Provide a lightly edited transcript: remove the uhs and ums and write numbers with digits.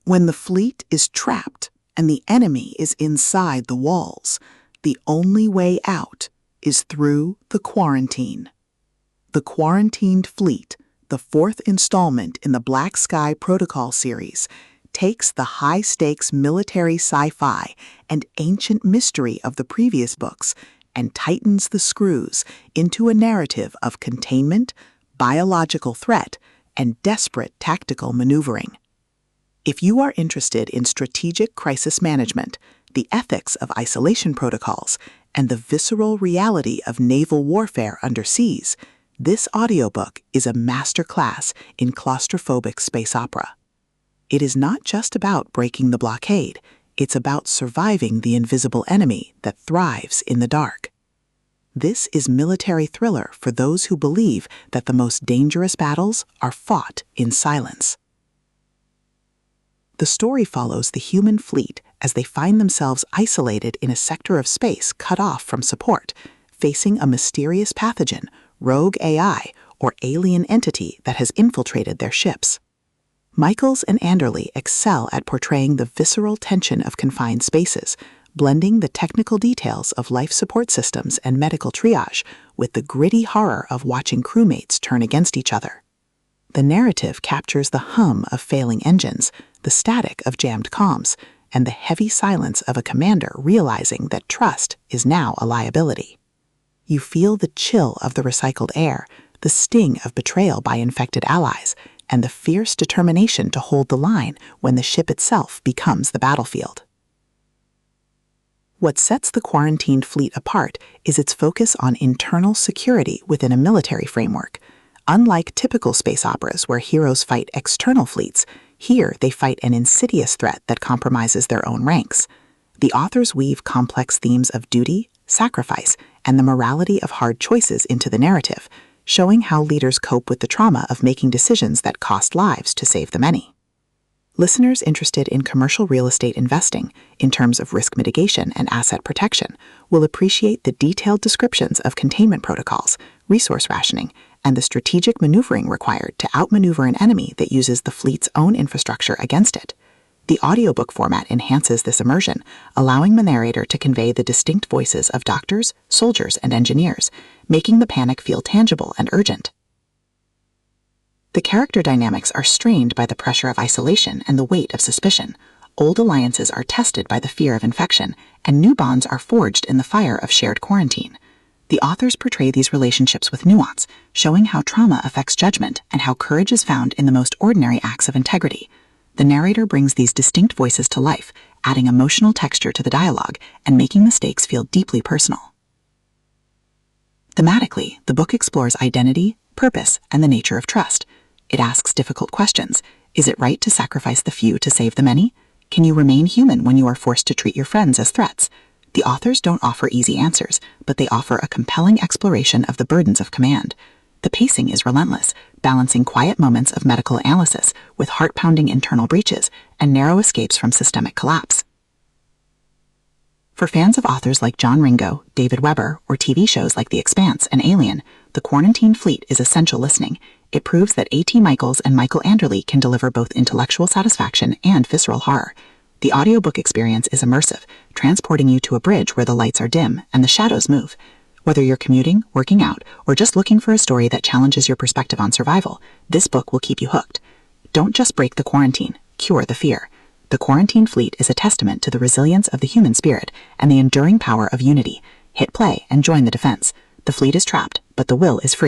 When the fleet is trapped and the enemy is inside the walls, the only way out is through the quarantine. The Quarantined Fleet, the fourth installment in the BlackSky Protocol series, takes the high-stakes military sci-fi and ancient mystery of the previous books and tightens the screws into a narrative of containment, biological threat, and desperate tactical maneuvering. If you are interested in strategic crisis management, the ethics of isolation protocols, and the visceral reality of naval warfare underseas, this audiobook is a masterclass in claustrophobic space opera. It is not just about breaking the blockade, it's about surviving the invisible enemy that thrives in the dark. This is military thriller for those who believe that the most dangerous battles are fought in silence. The story follows the human fleet as they find themselves isolated in a sector of space cut off from support, facing a mysterious pathogen, rogue AI, or alien entity that has infiltrated their ships. Michaels and Anderle excel at portraying the visceral tension of confined spaces, blending the technical details of life support systems and medical triage with the gritty horror of watching crewmates turn against each other. The narrative captures the hum of failing engines, the static of jammed comms, and the heavy silence of a commander realizing that trust is now a liability. You feel the chill of the recycled air, the sting of betrayal by infected allies, and the fierce determination to hold the line when the ship itself becomes the battlefield. What sets the Quarantined Fleet apart is its focus on internal security within a military framework. Unlike typical space operas where heroes fight external fleets, here they fight an insidious threat that compromises their own ranks. The authors weave complex themes of duty, sacrifice, and the morality of hard choices into the narrative, showing how leaders cope with the trauma of making decisions that cost lives to save the many. Listeners interested in commercial real estate investing, in terms of risk mitigation and asset protection, will appreciate the detailed descriptions of containment protocols, resource rationing, and the strategic maneuvering required to outmaneuver an enemy that uses the fleet's own infrastructure against it. The audiobook format enhances this immersion, allowing the narrator to convey the distinct voices of doctors, soldiers, and engineers, making the panic feel tangible and urgent. The character dynamics are strained by the pressure of isolation and the weight of suspicion. Old alliances are tested by the fear of infection, and new bonds are forged in the fire of shared quarantine. The authors portray these relationships with nuance, showing how trauma affects judgment and how courage is found in the most ordinary acts of integrity. The narrator brings these distinct voices to life, adding emotional texture to the dialogue and making the stakes feel deeply personal. Thematically, the book explores identity, purpose, and the nature of trust. It asks difficult questions. Is it right to sacrifice the few to save the many? Can you remain human when you are forced to treat your friends as threats? The authors don't offer easy answers, but they offer a compelling exploration of the burdens of command. The pacing is relentless, balancing quiet moments of medical analysis with heart-pounding internal breaches and narrow escapes from systemic collapse. For fans of authors like Ringo, David Weber, or TV shows like The Expanse and Alien, The Quarantined Fleet is essential listening. It proves that A.T. Michaels and Michael Anderle can deliver both intellectual satisfaction and visceral horror. The audiobook experience is immersive, transporting you to a bridge where the lights are dim and the shadows move. Whether you're commuting, working out, or just looking for a story that challenges your perspective on survival, this book will keep you hooked. Don't just break the quarantine, cure the fear. The Quarantined Fleet is a testament to the resilience of the human spirit and the enduring power of unity. Hit play and join the defense. The fleet is trapped, but the will is free.